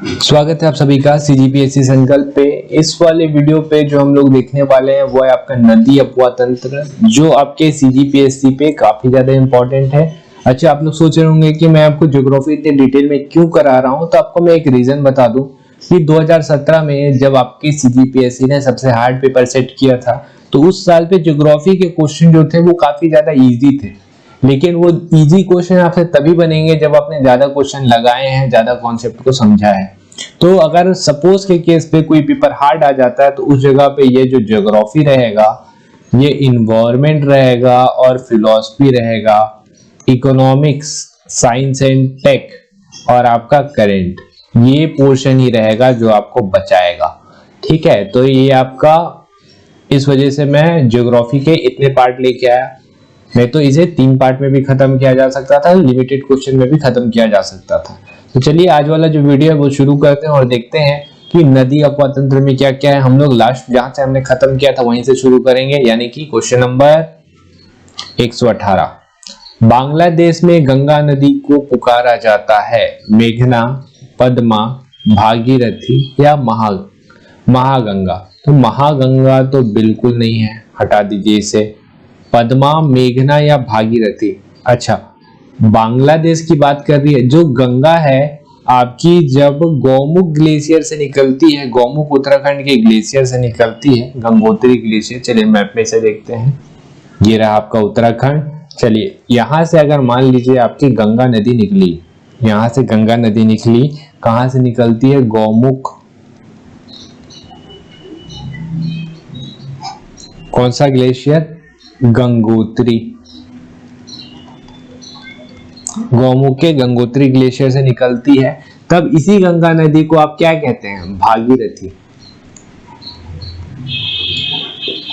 स्वागत है आप सभी का सीजीपीएससी संकल्प पे। इस वाले वीडियो पे जो हम लोग देखने वाले हैं वो है आपका नदी अपवाह तंत्र, जो आपके सीजीपीएससी पे काफी ज्यादा इंपॉर्टेंट है। अच्छा, आप लोग सोच रहे होंगे कि मैं आपको ज्योग्राफी इतने डिटेल में क्यों करा रहा हूं, तो आपको मैं एक रीजन बता दूं कि 2017 में जब आपकी सीजीपीएससी ने सबसे हार्ड पेपर सेट किया था, तो उस साल पे ज्योग्राफी के क्वेश्चन जो थे वो काफी ज्यादा ईजी थे। लेकिन वो इजी क्वेश्चन आपसे तभी बनेंगे जब आपने ज्यादा क्वेश्चन लगाए हैं, ज्यादा कॉन्सेप्ट को समझा है। तो अगर सपोज के केस पे कोई पेपर हार्ड आ जाता है, तो उस जगह पे ये जो ज्योग्राफी रहेगा, ये इन्वायरमेंट रहेगा और फिलॉसफी रहेगा, इकोनॉमिक्स, साइंस एंड टेक और आपका करंट, ये पोर्शन ही रहेगा जो आपको बचाएगा। ठीक है, तो ये आपका, इस वजह से मैं ज्योग्राफी के इतने पार्ट लेके आया। नहीं तो इसे 3 पार्ट में भी खत्म किया जा सकता था, लिमिटेड क्वेश्चन में भी खत्म किया जा सकता था। तो चलिए आज वाला जो वीडियो है वो शुरू करते हैं और देखते हैं कि नदी अपवाह तंत्र में क्या क्या है। हम लोग लास्ट जहां से हमने खत्म किया था वहीं से शुरू करेंगे, यानी कि क्वेश्चन नंबर 118। बांग्लादेश में गंगा नदी को पुकारा जाता है मेघना, पद्मा, भागीरथी या महागंगा। तो महागंगा तो बिल्कुल नहीं है, हटा दीजिए इसे। पद्मा, मेघना या भागीरथी। अच्छा, बांग्लादेश की बात कर रही है। जो गंगा है आपकी, जब गौमुख ग्लेशियर से निकलती है, गौमुख उत्तराखंड के ग्लेशियर से निकलती है, गंगोत्री ग्लेशियर। चलिए मैप में से देखते हैं, ये रहा आपका उत्तराखंड। चलिए यहां से अगर मान लीजिए आपकी गंगा नदी निकली, यहां से गंगा नदी निकली, कहां से निकलती है? गौमुख। कौन सा ग्लेशियर? गंगोत्री। गौमुख के गंगोत्री ग्लेशियर से निकलती है। तब इसी गंगा नदी को आप क्या कहते हैं? भागीरथी।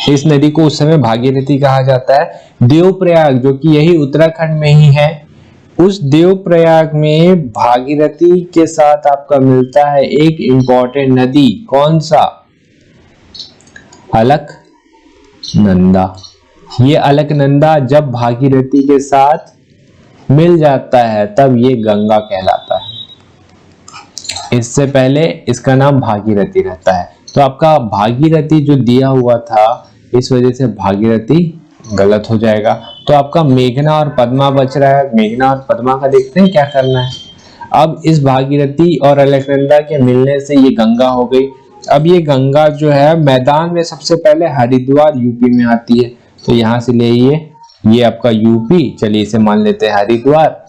इस नदी को उस समय भागीरथी कहा जाता है। देवप्रयाग, जो कि यही उत्तराखंड में ही है, उस देवप्रयाग में भागीरथी के साथ आपका मिलता है एक इंपॉर्टेंट नदी। कौन सा? अलकनंदा। ये अलकनंदा जब भागीरथी के साथ मिल जाता है तब ये गंगा कहलाता है। इससे पहले इसका नाम भागीरथी रहता है। तो आपका भागीरथी जो दिया हुआ था, इस वजह से भागीरथी गलत हो जाएगा। तो आपका मेघना और पद्मा बच रहा है। मेघना और पद्मा का देखते हैं क्या करना है। अब इस भागीरथी और अलकनंदा के मिलने से ये गंगा हो गई। अब ये गंगा जो है मैदान में सबसे पहले हरिद्वार यूपी में आती है, तो यहां से ले ये आपका यूपी। चलिए इसे मान लेते हैं हरिद्वार।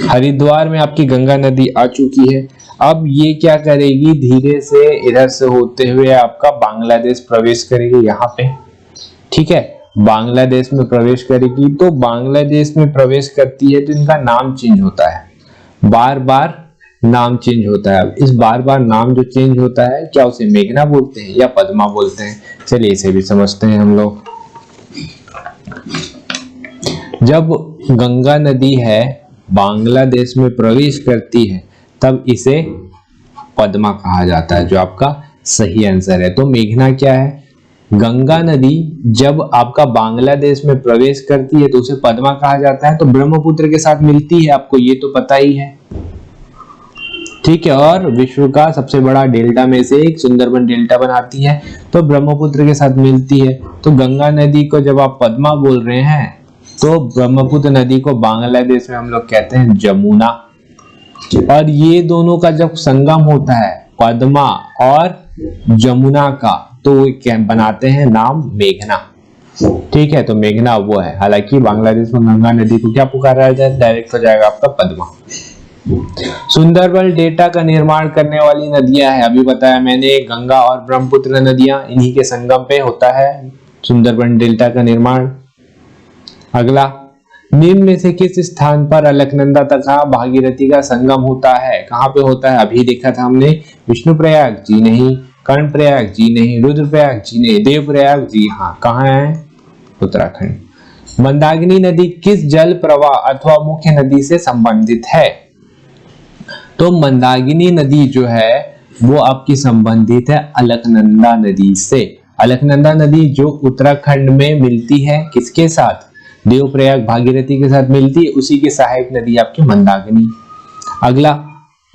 हरिद्वार में आपकी गंगा नदी आ चुकी है। अब ये क्या करेगी? धीरे से इधर से होते हुए आपका बांग्लादेश प्रवेश करेगी यहाँ पे। ठीक है, बांग्लादेश में प्रवेश करेगी। तो बांग्लादेश में प्रवेश करती है तो इनका नाम चेंज होता है, बार बार नाम चेंज होता है। अब इस बार बार नाम जो चेंज होता है, क्या उसे मेघना बोलते हैं या पद्मा बोलते हैं? चलिए इसे भी समझते हैं हम लोग। जब गंगा नदी है बांग्लादेश में प्रवेश करती है तब इसे पद्मा कहा जाता है, जो आपका सही आंसर है। तो मेघना क्या है? गंगा नदी जब आपका बांग्लादेश में प्रवेश करती है तो उसे पद्मा कहा जाता है। तो ब्रह्मपुत्र के साथ मिलती है, आपको ये तो पता ही है। ठीक है, और विश्व का सबसे बड़ा डेल्टा में से एक सुंदरबन डेल्टा बनाती है, तो ब्रह्मपुत्र के साथ मिलती है। तो गंगा नदी को जब आप पद्मा बोल रहे हैं, तो ब्रह्मपुत्र नदी को बांग्लादेश में हम लोग कहते हैं जमुना। और ये दोनों का जब संगम होता है, पद्मा और जमुना का, तो क्या बनाते हैं नाम? मेघना। ठीक है, तो मेघना वो है। हालांकि बांग्लादेश में गंगा नदी को क्या पुकारा जाए? डायरेक्ट हो जाएगा आपका पद्मा। सुंदरबन डेल्टा का निर्माण करने वाली नदियां हैं, अभी बताया मैंने, गंगा और ब्रह्मपुत्र नदियां, इन्हीं के संगम पे होता है सुंदरबन डेल्टा का निर्माण। अगला, निम्न में से किस स्थान पर अलकनंदा तथा भागीरथी का संगम होता है? कहां पे होता है? अभी देखा था हमने। विष्णुप्रयाग? जी नहीं। कर्णप्रयाग? जी नहीं। रुद्रप्रयाग? जी नहीं। देवप्रयाग? जी हाँ। कहाँ है? उत्तराखंड। मंदाकिनी नदी किस जल प्रवाह अथवा मुख्य नदी से संबंधित है? तो मंदाकिनी नदी जो है वो आपकी संबंधित है अलकनंदा नदी से। अलकनंदा नदी जो उत्तराखंड में मिलती है, किसके साथ? देवप्रयाग भागीरथी के साथ मिलती है, उसी की सहायक नदी आपकी मंदाकिनी। अगला,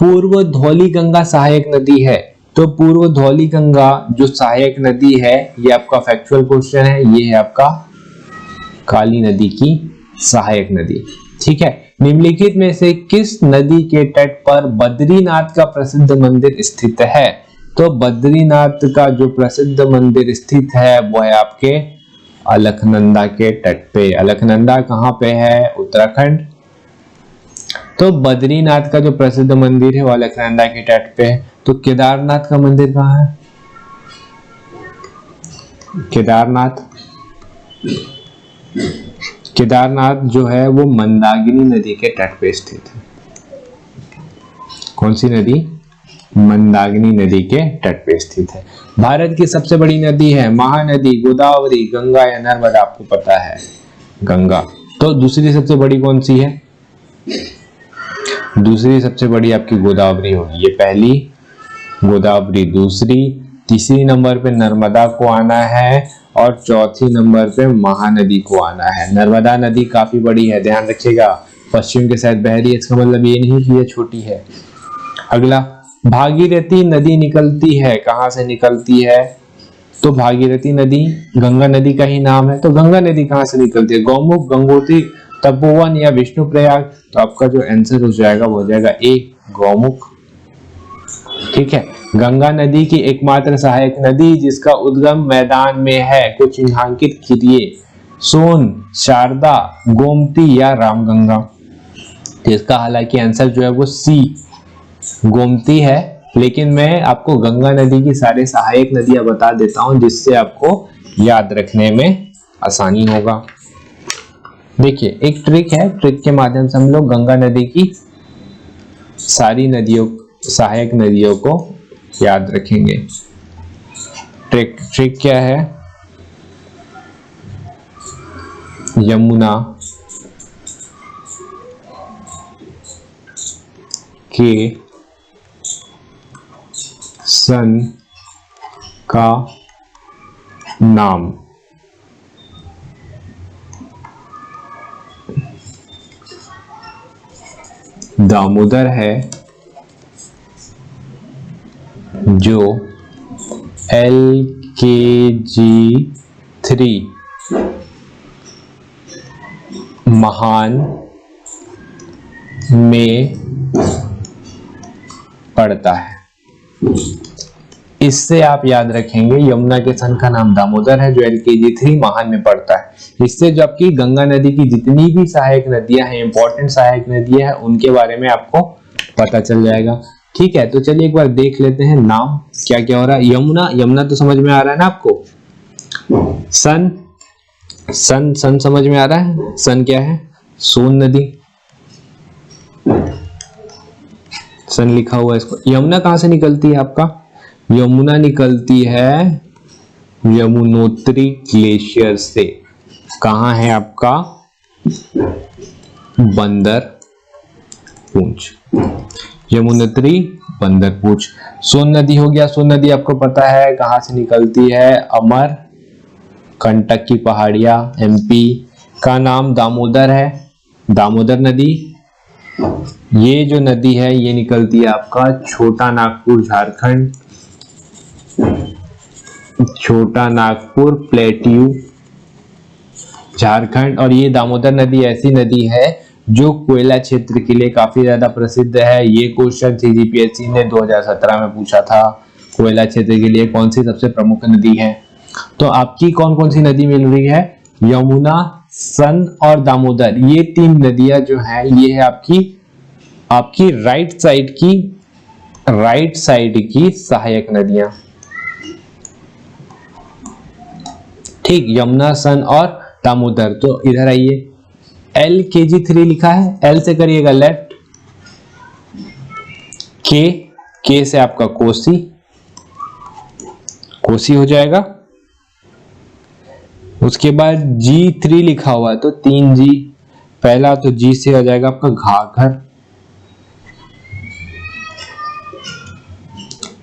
पूर्व धौली गंगा सहायक नदी है, तो पूर्व धौली गंगा जो सहायक नदी है, ये आपका फैक्चुअल क्वेश्चन है, ये है आपका काली नदी की सहायक नदी। ठीक है, निम्नलिखित में से किस नदी के तट पर बद्रीनाथ का प्रसिद्ध मंदिर स्थित है? तो बद्रीनाथ का जो प्रसिद्ध मंदिर स्थित है वो है आपके अलकनंदा के तट पे। अलकनंदा कहाँ पे है? उत्तराखंड। तो बद्रीनाथ का जो प्रसिद्ध मंदिर है वो अलकनंदा के तट पे है। तो केदारनाथ का मंदिर कहाँ है? केदारनाथ जो है वो मंदाकिनी नदी के तट पे स्थित है। कौन सी नदी? मंदाकिनी नदी के तट पे स्थित है। भारत की सबसे बड़ी नदी है महानदी, गोदावरी, गंगा या नर्मदा? आपको पता है गंगा। तो दूसरी सबसे बड़ी कौन सी है? दूसरी सबसे बड़ी आपकी गोदावरी होगी। ये पहली गोदावरी, दूसरी, तीसरी नंबर पे नर्मदा को आना है और चौथी नंबर पे महानदी को आना है। नर्मदा नदी काफी बड़ी है, ध्यान रखिएगा, पश्चिम के साइड बह रही है, इसका मतलब ये नहीं कि ये छोटी है। अगला, भागीरथी नदी निकलती है, कहां से निकलती है? तो भागीरथी नदी गंगा नदी का ही नाम है, तो गंगा नदी कहां से निकलती है? गौमुख, गंगोत्री, तपोवन या विष्णुप्रयाग? तो आपका जो आंसर हो जाएगा वो हो जाएगा ए, गौमुख। ठीक है, गंगा नदी की एकमात्र सहायक नदी जिसका उद्गम मैदान में है को चिन्हांकित कीजिए। सोन, शारदा, गोमती या रामगंगा? इसका हालांकि आंसर जो है वो सी, गोमती है, लेकिन मैं आपको गंगा नदी की सारे सहायक नदियां बता देता हूं जिससे आपको याद रखने में आसानी होगा। देखिए, एक ट्रिक है, ट्रिक के माध्यम से हम लोग गंगा नदी की सारी नदियों, सहायक नदियों को याद रखेंगे। ट्रिक क्या है? यमुना के सन का नाम दामोदर है, जो LKG3 महान में पड़ता है। इससे आप याद रखेंगे यमुना के सन का नाम दामोदर है, जो LKG3 महान में पड़ता है। इससे जो आपकी गंगा नदी की जितनी भी सहायक नदियां हैं, इंपॉर्टेंट सहायक नदियां हैं, उनके बारे में आपको पता चल जाएगा। ठीक है, तो चलिए एक बार देख लेते हैं नाम क्या क्या हो रहा है। यमुना, यमुना तो समझ में आ रहा है ना आपको। सन, सन सन समझ में आ रहा है। सन क्या है? सोन नदी, सन लिखा हुआ है इसको। यमुना कहां से निकलती है आपका? यमुना निकलती है यमुनोत्री ग्लेशियर से। कहां है आपका? बंदरपूंछ, यमुनोत्री बंदरपूंछ। सोन नदी हो गया, सोन नदी आपको पता है कहां से निकलती है? अमर कंटक की पहाड़ियां, MP का नाम दामोदर है, दामोदर नदी। ये जो नदी है ये निकलती है आपका छोटा नागपुर झारखंड, छोटा नागपुर प्लेट्यू झारखंड। और ये दामोदर नदी ऐसी नदी है जो कोयला क्षेत्र के लिए काफी ज्यादा प्रसिद्ध है। ये क्वेश्चन CGPSC ने 2017 में पूछा था, कोयला क्षेत्र के लिए कौन सी सबसे प्रमुख नदी है। तो आपकी कौन कौन सी नदी मिल रही है? यमुना, सन और दामोदर, ये तीन नदियां जो है ये है आपकी राइट साइड की सहायक नदियां। ठीक, यमुना, सन और दामोदर। तो इधर आइए, LKG3 लिखा है, L से करिएगा लेफ्ट, K से आपका कोसी हो जाएगा। उसके बाद G3 लिखा हुआ है तो 3G, पहला तो G से आ जाएगा आपका घाघर,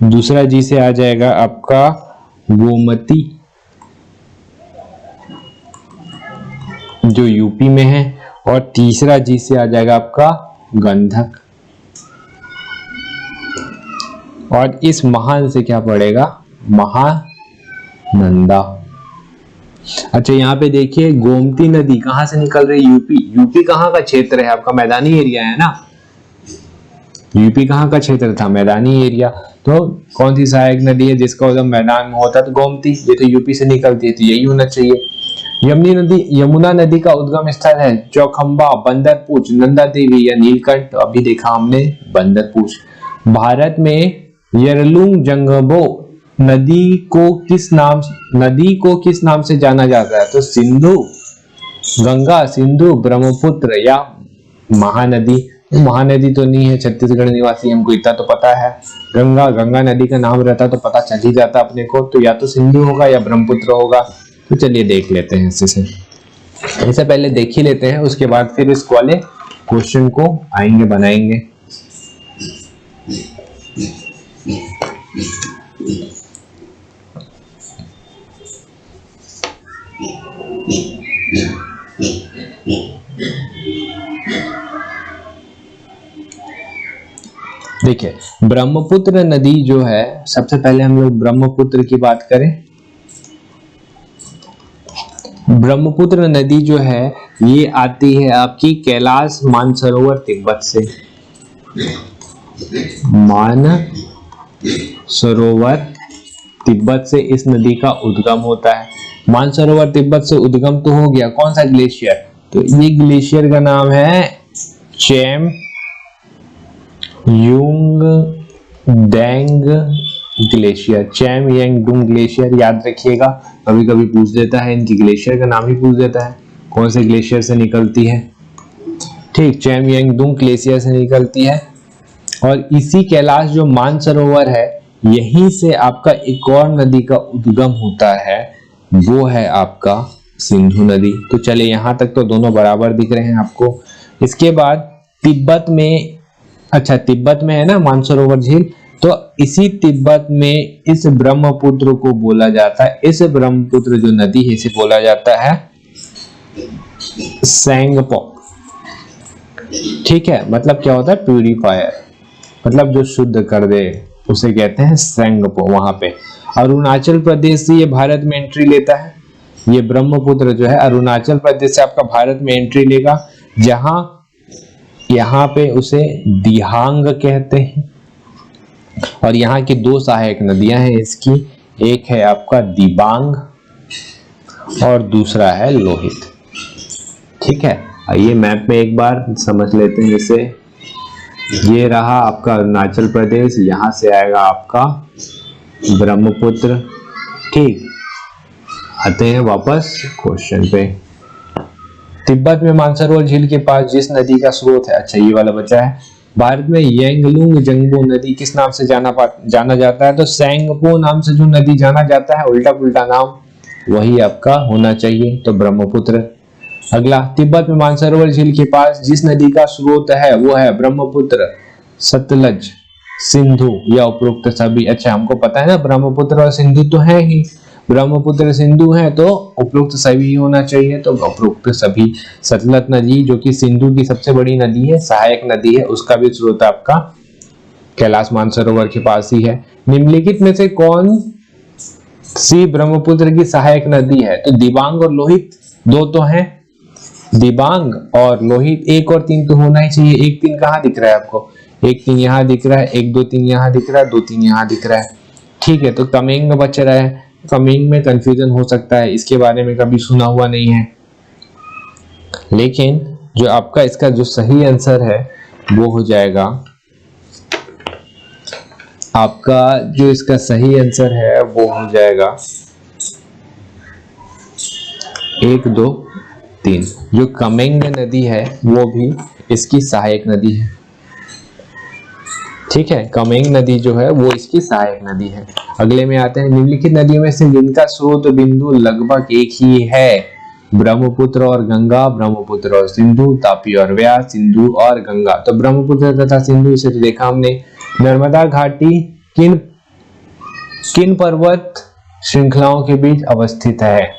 दूसरा G से आ जाएगा आपका गोमती, जो यूपी में है, और तीसरा जी से आ जाएगा आपका गंधक, और इस महान से क्या पड़ेगा, महानंदा। अच्छा यहाँ पे देखिए गोमती नदी कहां से निकल रही है, यूपी। यूपी कहाँ का क्षेत्र है आपका, मैदानी एरिया है ना। यूपी कहाँ का क्षेत्र था, मैदानी एरिया। तो कौन सी सहायक नदी है जिसका उद्गम मैदान में होता है, तो गोमती, ये तो यूपी से निकलती है, तो यही होना चाहिए। यमुना नदी का उद्गम स्थल है चौखंबा, बंदरपूछ, नंदा देवी या नीलकंठ। तो अभी देखा हमने बंदरपूछ। भारत में यरलुंग जंगबो नदी को किस नाम से जाना जाता है, तो सिंधु, गंगा, सिंधु, ब्रह्मपुत्र या महानदी। महानदी तो नहीं है, छत्तीसगढ़ निवासी, हमको इतना तो पता है। गंगा नदी का नाम रहता तो पता चल ही जाता अपने को, तो या तो सिंधु होगा या ब्रह्मपुत्र होगा। तो चलिए देख लेते हैं इससे पहले देख ही लेते हैं, उसके बाद फिर इस वाले क्वेश्चन को आएंगे बनाएंगे। देखिए ब्रह्मपुत्र नदी जो है, सबसे पहले हम लोग ब्रह्मपुत्र की बात करें। ब्रह्मपुत्र नदी जो है ये आती है आपकी कैलाश मानसरोवर तिब्बत से। मानसरोवर तिब्बत से इस नदी का उद्गम होता है। मानसरोवर तिब्बत से उद्गम तो हो गया, कौन सा ग्लेशियर, तो ये ग्लेशियर का नाम है Chemayungdung glacier. Chemayungdung glacier याद रखिएगा, कभी कभी पूछ देता है, इनकी ग्लेशियर का नाम ही पूछ देता है, कौन से ग्लेशियर से निकलती है। ठीक, चैम यंग डुंग ग्लेशियर से निकलती है। और इसी कैलाश जो मानसरोवर है, यहीं से आपका एक और नदी का उद्गम होता है, वो है आपका सिंधु नदी। तो चलिए यहां तक तो दोनों बराबर दिख रहे हैं आपको। इसके बाद तिब्बत में, अच्छा तिब्बत में है ना मानसरोवर झील, तो इसी तिब्बत में इस ब्रह्मपुत्र को बोला जाता है, इस ब्रह्मपुत्र जो नदी है इसे बोला जाता है सेंगपो। ठीक है, मतलब क्या होता है, प्यूरिफायर, मतलब जो शुद्ध कर दे उसे कहते हैं सेंगपो। वहां पे अरुणाचल प्रदेश से ये भारत में एंट्री लेता है। ये ब्रह्मपुत्र जो है अरुणाचल प्रदेश से आपका भारत में एंट्री लेगा, जहां यहाँ पे उसे दिहांग कहते हैं। और यहाँ की दो सहायक नदियां हैं इसकी, एक है आपका दिबांग और दूसरा है लोहित। ठीक है, आइए मैप में एक बार समझ लेते हैं इसे। ये रहा आपका अरुणाचल प्रदेश, यहां से आएगा आपका ब्रह्मपुत्र। ठीक, आते हैं वापस क्वेश्चन पे। तिब्बत में मानसरोवर झील के पास जिस नदी का स्रोत है, अच्छा ये वाला बचा है। भारत में येंगलुंग जंगबो नदी किस नाम से जाना जाता है, तो सेंगपो नाम से जो नदी जाना जाता है, उल्टा पुल्टा नाम वही आपका होना चाहिए, तो ब्रह्मपुत्र। अगला, तिब्बत में मानसरोवर झील के पास जिस नदी का स्रोत है वो है ब्रह्मपुत्र, सतलज, सिंधु या उपरोक्त सभी। अच्छा हमको पता है ना ब्रह्मपुत्र और सिंधु तो है ही, ब्रह्मपुत्र सिंधु है तो उपरोक्त सभी होना चाहिए, तो उपरोक्त सभी। सतलज नदी जो कि सिंधु की सबसे बड़ी नदी है, सहायक नदी है, उसका भी स्रोत आपका कैलाश मानसरोवर के पास ही है। निम्नलिखित में से कौन सी ब्रह्मपुत्र की सहायक नदी है, तो दिबांग और लोहित दो तो हैं, दिबांग और लोहित। एक और तीन तो होना ही चाहिए। एक तीन कहाँ दिख रहा है आपको, एक तीन यहाँ दिख रहा है, एक दो तीन यहाँ दिख रहा है, दो तीन यहाँ दिख रहा है। ठीक है, तो कमेंग बच रहा है, कमिंग में कंफ्यूजन हो सकता है, इसके बारे में कभी सुना हुआ नहीं है, लेकिन जो आपका इसका जो सही आंसर है वो हो जाएगा आपका, जो इसका सही आंसर है वो हो जाएगा 1 2 3। जो कमेंग नदी है वो भी इसकी सहायक नदी है। ठीक है, कमेंग नदी जो है वो इसकी सहायक नदी है। अगले में आते हैं, निम्नलिखित नदियों में से जिनका स्रोत बिंदु लगभग एक ही है, ब्रह्मपुत्र और गंगा, ब्रह्मपुत्र और सिंधु, तापी और व्यास, सिंधु और गंगा। तो ब्रह्मपुत्र तथा सिंधु से देखा हमने। नर्मदा घाटी किन पर्वत श्रृंखलाओं के बीच अवस्थित है,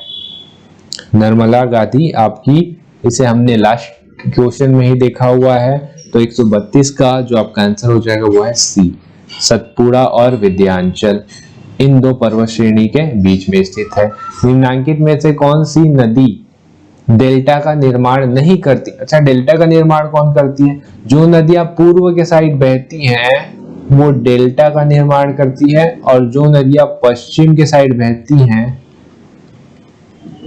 नर्मदा घाटी आपकी इसे हमने लास्ट क्वेश्चन में ही देखा हुआ है। तो 132 का जो आपका आंसर हो जाएगा वो है सी, सतपुड़ा और विंध्याचल इन दो पर्वत श्रेणी के बीच में स्थित है। निम्नलिखित में से कौन सी नदी डेल्टा का निर्माण नहीं करती? अच्छा, डेल्टा का निर्माण कौन करती है? जो नदियां पूर्व के साइड बहती हैं वो डेल्टा का निर्माण करती है, और जो नदियां पश्चिम के साइड बहती हैं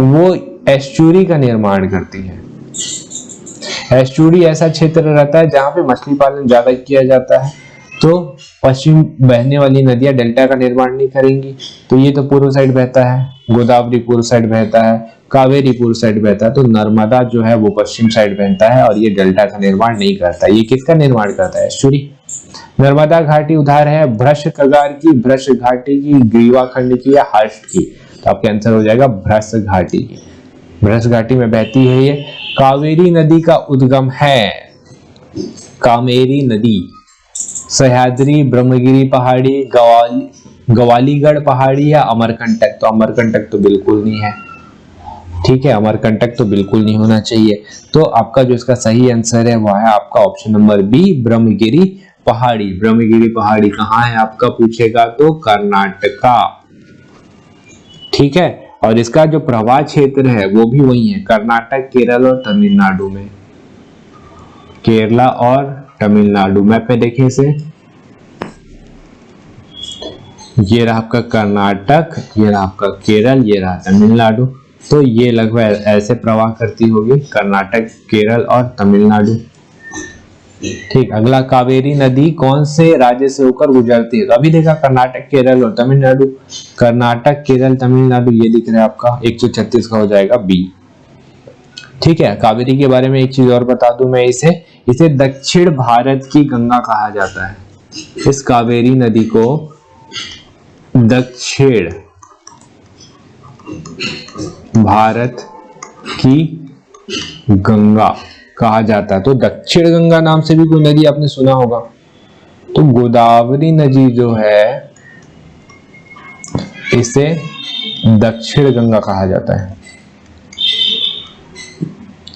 वो एस्चुरी का निर्माण करती है। एस्चुरी ऐसा क्षेत्र रहता है जहां पे मछली पालन ज्यादा किया जाता है, तो पश्चिम बहने वाली नदियां डेल्टा का निर्माण नहीं करेंगी। तो ये तो पूर्व साइड बहता है, गोदावरी पूर्व साइड बहता है, कावेरी पूर्व साइड बहता है, तो नर्मदा जो है वो पश्चिम साइड बहता है और ये डेल्टा का निर्माण नहीं करता। ये किसका निर्माण करता है? एस्चुरी। नर्मदा घाटी उधार है भ्रश कगार की, भ्रश घाटी की, ग्रीवा खंड की या हर्ष की? तो आपका आंसर हो जाएगा भ्रश घाटी की। भ्रश घाटी में बहती है ये। कावेरी नदी का उद्गम है, कामेरी नदी सह्याद्री, ब्रह्मगिरी पहाड़ी, गवालीगढ़ पहाड़ी या अमरकंटक? तो अमरकंटक तो बिल्कुल नहीं है, ठीक है, अमरकंटक तो बिल्कुल नहीं होना चाहिए। तो आपका जो इसका सही आंसर है वह है आपका ऑप्शन नंबर बी, ब्रह्मगिरी पहाड़ी। ब्रह्मगिरी पहाड़ी कहाँ है आपका पूछेगा तो कर्नाटका, ठीक है। और इसका जो प्रवाह क्षेत्र है वो भी वही है, कर्नाटक, केरल और तमिलनाडु में। केरला और तमिलनाडु मैप में देखें इसे, ये रहा आपका कर्नाटक, ये रहा आपका केरल, ये रहा तमिलनाडु। तो ये लगभग ऐसे प्रवाह करती होगी, कर्नाटक, केरल और तमिलनाडु, ठीक। अगला, कावेरी नदी कौन से राज्य से होकर गुजरती है? तो अभी देखा कर्नाटक, केरल और तमिलनाडु। कर्नाटक, केरल, तमिलनाडु ये दिख रहा है आपका 136 का हो जाएगा बी, ठीक है। कावेरी के बारे में एक चीज और बता दूं मैं, इसे दक्षिण भारत की गंगा कहा जाता है। इस कावेरी नदी को दक्षिण भारत की गंगा कहा जाता है। तो दक्षिण गंगा नाम से भी कोई नदी आपने सुना होगा। तो गोदावरी नदी जो है इसे दक्षिण गंगा कहा जाता है,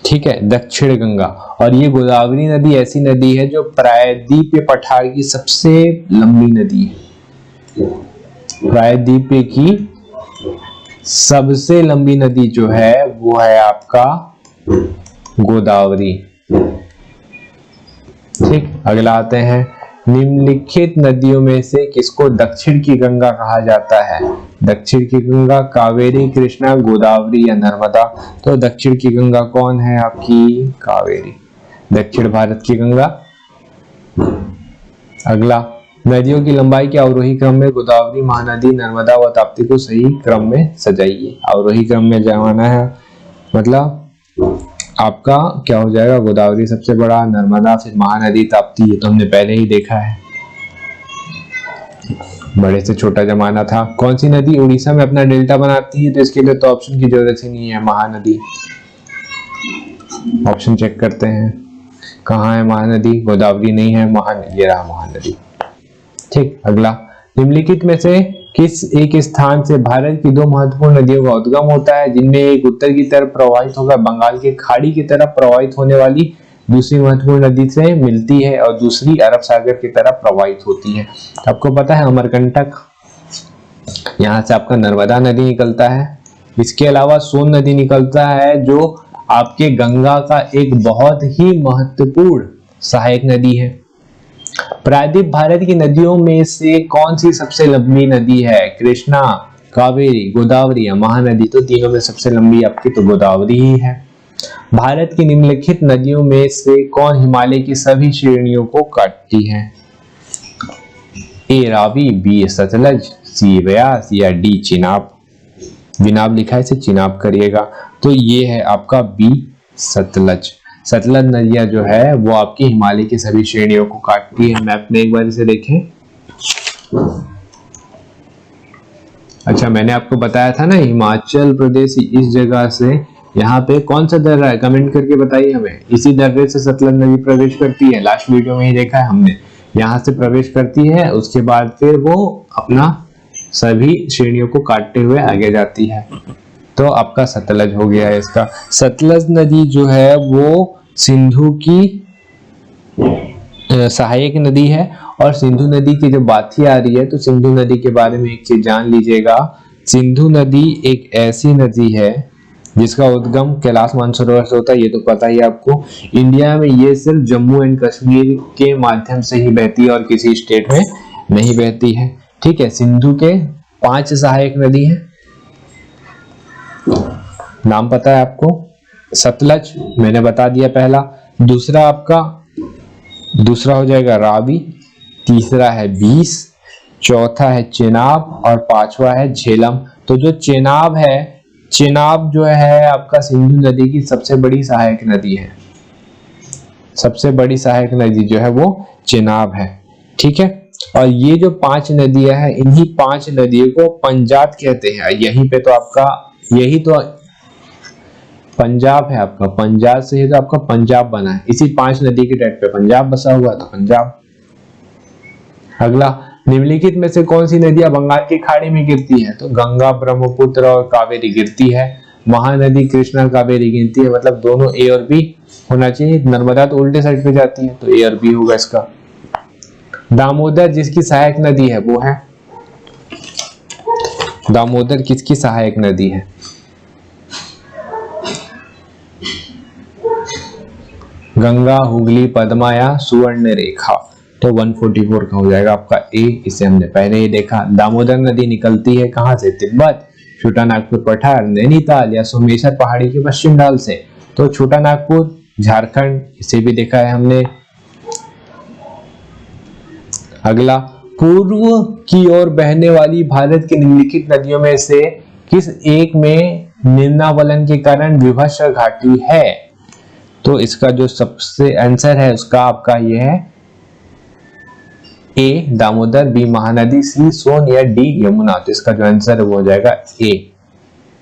ठीक है, दक्षिण गंगा। और ये गोदावरी नदी ऐसी नदी है जो प्रायद्वीपीय पठार की सबसे लंबी नदी है। प्रायद्वीपीय की सबसे लंबी नदी जो है वो है आपका गोदावरी, ठीक। अगला आते हैं, निम्नलिखित नदियों में से किसको दक्षिण की गंगा कहा जाता है? दक्षिण की गंगा कावेरी, कृष्णा, गोदावरी या नर्मदा? तो दक्षिण की गंगा कौन है आपकी? कावेरी, दक्षिण भारत की गंगा। अगला, नदियों की लंबाई के अवरोही क्रम में गोदावरी, महानदी, नर्मदा व ताप्ती को सही क्रम में सजाइए। अवरोही क्रम में जमाना है, मतलब आपका क्या हो जाएगा? गोदावरी सबसे बड़ा, नर्मदा, फिर महानदी, ताप्ती। ये तो हमने पहले ही देखा है, बड़े से छोटा जमाना था। कौन सी नदी उड़ीसा में अपना डेल्टा बनाती है? तो इसके लिए तो ऑप्शन की जरूरत ही नहीं है, महानदी। ऑप्शन चेक करते हैं, कहाँ है महानदी? गोदावरी नहीं है, महानदी, ये रहा महानदी, ठीक। अगला, निम्नलिखित में से किस एक स्थान से भारत की दो महत्वपूर्ण नदियों का उद्गम होता है, जिनमें एक उत्तर की तरफ प्रवाहित होकर बंगाल की खाड़ी की तरफ प्रवाहित होने वाली दूसरी महत्वपूर्ण नदी से मिलती है और दूसरी अरब सागर की तरफ प्रवाहित होती है? आपको पता है अमरकंटक, यहाँ से आपका नर्मदा नदी निकलता है। इसके अलावा सोन नदी निकलता है जो आपके गंगा का एक बहुत ही महत्वपूर्ण सहायक नदी है। प्रायद्वीप भारत की नदियों में से कौन सी सबसे लंबी नदी है? कृष्णा, कावेरी, गोदावरी या महानदी? तो तीनों में सबसे लंबी आपकी तो गोदावरी ही है। भारत की निम्नलिखित नदियों में से कौन हिमालय की सभी श्रेणियों को काटती है? ए रावी, बी सतलज, सी व्यास या डी चिनाब? विनाब लिखा है, इसे चिनाब करिएगा। तो ये है आपका बी सतलज। सतलज नदियां जो है वो आपकी हिमालय की सभी श्रेणियों को काटती है। मैप में एक बार इसे देखें। अच्छा, मैंने आपको बताया था ना हिमाचल प्रदेश इस जगह से यहाँ पे कौन सा दर्रा है, कमेंट करके बताइए हमें। इसी दर्रे से सतलज नदी प्रवेश करती है, लास्ट वीडियो में ही देखा है हमने। यहाँ से प्रवेश करती है, उसके बाद फिर वो अपना सभी श्रेणियों को काटते हुए आगे जाती है। तो आपका सतलज हो गया है इसका। सतलज नदी जो है वो सिंधु की सहायक नदी है। और सिंधु नदी की जब बात ही आ रही है तो सिंधु नदी के बारे में एक चीज जान लीजिएगा। सिंधु नदी एक ऐसी नदी है जिसका उद्गम कैलाश मानसरोवर से होता है, ये तो पता ही आपको। इंडिया में ये सिर्फ जम्मू एंड कश्मीर के माध्यम से ही बहती है और किसी स्टेट में नहीं बहती है। ठीक है, सिंधु के 5 सहायक नदी हैं, नाम पता है आपको। सतलज मैंने बता दिया पहला, दूसरा हो जाएगा रावी, तीसरा है बीस, चौथा है चेनाब और पांचवा है झेलम। तो जो चेनाब है, चेनाब जो है आपका सिंधु नदी की सबसे बड़ी सहायक नदी है। सबसे बड़ी सहायक नदी जो है वो चेनाब है। ठीक है, और ये जो 5 नदियां हैं, इन्हीं 5 नदियों को पंजाब कहते हैं। यहीं पे तो आपका यही तो पंजाब है आपका, पंजाब से ही तो आपका पंजाब बना है। इसी 5 नदी के तट पे पंजाब बसा हुआ है, तो पंजाब। अगला, निम्नलिखित में से कौन सी नदियां बंगाल की खाड़ी में गिरती है? तो गंगा, ब्रह्मपुत्र और कावेरी गिरती है। महानदी कृष्णा, कावेरी गिरती है, मतलब दोनों ए और बी होना चाहिए। नर्मदा तो उल्टे साइड पे जाती है, तो ए और बी होगा इसका। दामोदर जिसकी सहायक नदी है वो है, दामोदर किसकी सहायक नदी है? गंगा, हुगली, पद्मा या सुवर्णरेखा। तो 144 का हो जाएगा आपका ए, इसे हमने पहले ही देखा। दामोदर नदी निकलती है कहां से? तिब्बत, छोटा नागपुर पठार, नैनीताल या सोमेश्वर पहाड़ी के पश्चिम ढाल से। तो छोटा नागपुर झारखंड, इसे भी देखा है हमने। अगला, पूर्व की ओर बहने वाली भारत की निम्नलिखित नदियों में से किस एक में निम्नावलन के कारण विभत्स घाटी है? तो इसका जो सबसे आंसर है उसका आपका ये है ए दामोदर, बी महानदी, सी सोन या डी यमुना। तो इसका जो आंसर है वो हो जाएगा ए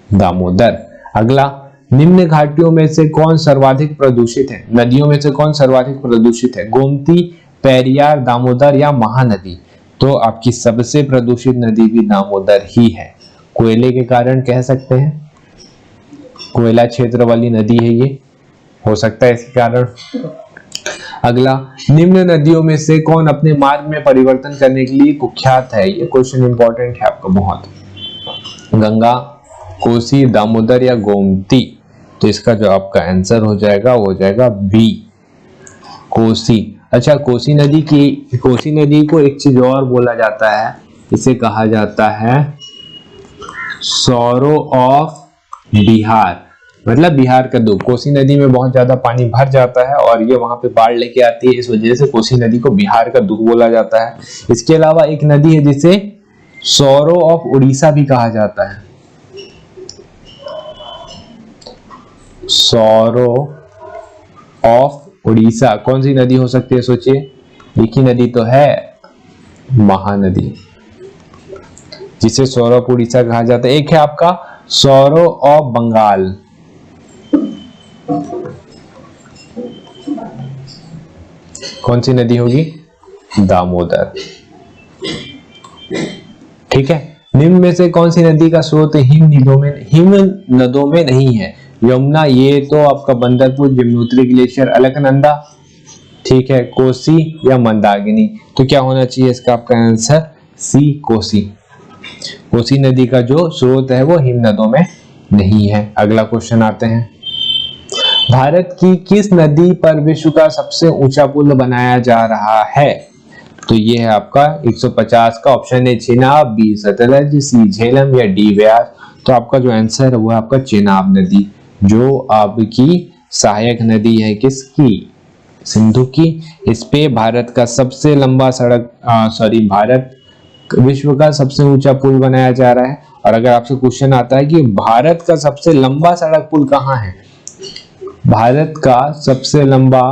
दामोदर। अगला, निम्न घाटियों में से कौन सर्वाधिक प्रदूषित है? नदियों में से कौन सर्वाधिक प्रदूषित है? गोमती, पेरियार, दामोदर या महानदी? तो आपकी सबसे प्रदूषित नदी भी दामोदर ही है। कोयले के कारण कह सकते हैं, कोयला क्षेत्र वाली नदी है ये, हो सकता है इसके कारण। अगला, निम्न नदियों में से कौन अपने मार्ग में परिवर्तन करने के लिए कुख्यात है? ये क्वेश्चन इंपॉर्टेंट है आपका बहुत। गंगा, कोसी, दामोदर या गोमती? तो इसका जो आपका आंसर हो जाएगा वो हो जाएगा बी कोसी। अच्छा, कोसी नदी को एक चीज और बोला जाता है, इसे कहा जाता है सौरो ऑफ बिहार, मतलब बिहार का दुख। कोसी नदी में बहुत ज्यादा पानी भर जाता है और ये वहां पे बाढ़ लेके आती है, इस वजह से कोसी नदी को बिहार का दुख बोला जाता है। इसके अलावा एक नदी है जिसे सौरो ऑफ उड़ीसा भी कहा जाता है। सौरो ऑफ उड़ीसा कौन सी नदी हो सकती है? सोचिए, एक ही नदी तो है, महानदी, जिसे सौरो ऑफ उड़ीसा कहा जाता है। एक है आपका सौरो ऑफ बंगाल, कौन सी नदी होगी? दामोदर। ठीक है, निम्न में से कौन सी नदी का स्रोत हिम नदों में नहीं है? यमुना, ये तो आपका बंदरपुर, यमुनोत्री ग्लेशियर, अलकनंदा, ठीक है, कोसी या मंदाकिनी? तो क्या होना चाहिए इसका आपका आंसर? सी कोसी। कोसी नदी का जो स्रोत है वो हिम नदों में नहीं है। अगला क्वेश्चन आते हैं, भारत की किस नदी पर विश्व का सबसे ऊंचा पुल बनाया जा रहा है? तो ये है आपका 150 का ऑप्शन है चेनाब, बी सतलज, सी झेलम या डी व्यास। तो आपका जो आंसर है वो है आपका चेनाब नदी, जो आपकी सहायक नदी है किसकी? सिंधु की। इस पे भारत का सबसे लंबा भारत विश्व का सबसे ऊंचा पुल बनाया जा रहा है। और अगर आपसे क्वेश्चन आता है कि भारत का सबसे लंबा सड़क पुल कहाँ है, भारत का सबसे लंबा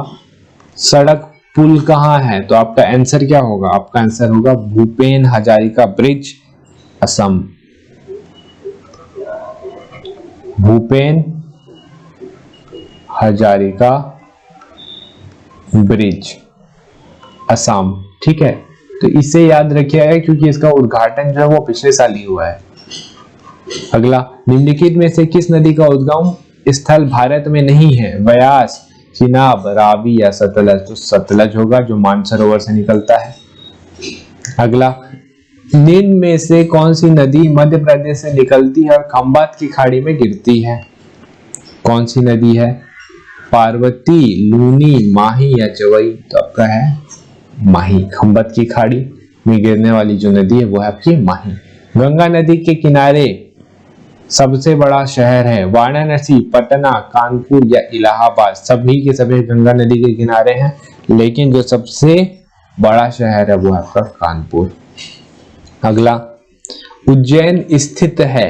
सड़क पुल कहाँ है, तो आपका आंसर क्या होगा? आपका आंसर होगा भूपेन हजारिका ब्रिज, असम। भूपेन हजारिका ब्रिज, असम। ठीक है, तो इसे याद रखिएगा क्योंकि इसका उद्घाटन जो है वो पिछले साल ही हुआ है। अगला, निम्नलिखित में से किस नदी का उद्गम स्थल भारत में नहीं है? व्यास, चिनाब, रावी या सतलज? तो सतलज होगा जो मानसरोवर से निकलता है। अगला, निम्न में से कौन सी नदी मध्य प्रदेश से निकलती है और खंबात की खाड़ी में गिरती है? कौन सी नदी है? पार्वती, लूनी, माही या चवई? तो आपका है माही। खंबात की खाड़ी में गिरने वाली जो नदी है वो है आपकी माही। गंगा नदी के किनारे सबसे बड़ा शहर है? वाराणसी, पटना, कानपुर या इलाहाबाद? सभी के सभी गंगा नदी के किनारे हैं, लेकिन जो सबसे बड़ा शहर है वो आपका कानपुर। अगला, उज्जैन स्थित है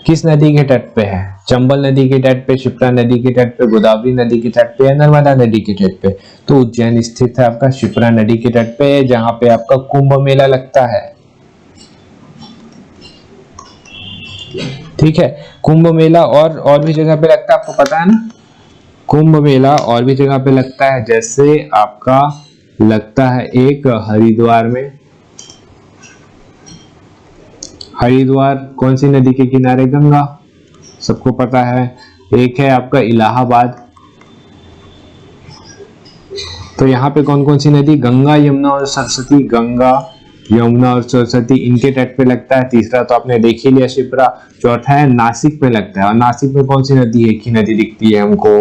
किस नदी के तट पे है? चंबल नदी के तट पे, शिप्रा नदी के तट पे, गोदावरी नदी के तट पे या नर्मदा नदी के तट पे? तो उज्जैन स्थित है आपका शिप्रा नदी के तट पे, जहां पे आपका कुंभ मेला लगता है। ठीक है, कुंभ मेला और भी जगह पे लगता है, आपको पता है ना? कुंभ मेला और भी जगह पे लगता है, जैसे आपका लगता है एक हरिद्वार में। हरिद्वार कौन सी नदी के किनारे? गंगा, सबको पता है। एक है आपका इलाहाबाद। तो यहाँ पे कौन कौन सी नदी? गंगा, यमुना और सरस्वती। गंगा, यमुना और सरस्वती इनके तट पे लगता है। तीसरा तो आपने देख ही लिया, शिप्रा। चौथा है नासिक पे लगता है। और नासिक में कौन सी नदी है? एक ही नदी दिखती है हमको,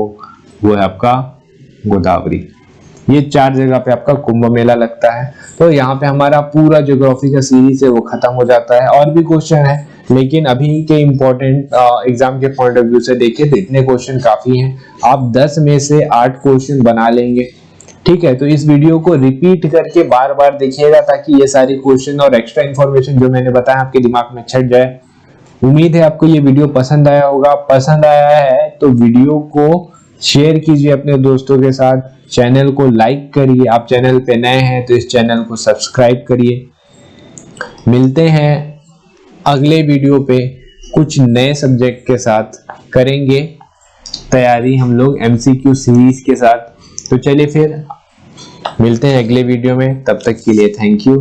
वो है आपका गोदावरी। ये 4 जगह पे आपका कुंभ मेला लगता है। तो यहाँ पे हमारा पूरा ज्योग्राफी का सीरीज है वो खत्म हो जाता है। और भी क्वेश्चन है, लेकिन अभी के इम्पोर्टेंट एग्जाम के पॉइंट ऑफ व्यू से देखिए तो इतने क्वेश्चन काफी हैं। आप 10 में से 8 क्वेश्चन बना लेंगे। ठीक है, तो इस वीडियो को रिपीट करके बार बार देखिएगा, ताकि ये सारे क्वेश्चन और एक्स्ट्रा इन्फॉर्मेशन जो मैंने बताया आपके दिमाग में छट जाए। उम्मीद है आपको ये वीडियो पसंद आया होगा। पसंद आया है तो वीडियो को शेयर कीजिए अपने दोस्तों के साथ। चैनल को लाइक करिए। आप चैनल पे नए हैं तो इस चैनल को सब्सक्राइब करिए। मिलते हैं अगले वीडियो पे कुछ नए सब्जेक्ट के साथ। करेंगे तैयारी हम लोग MCQ सीरीज के साथ। तो चलिए फिर मिलते हैं अगले वीडियो में। तब तक के लिए थैंक यू।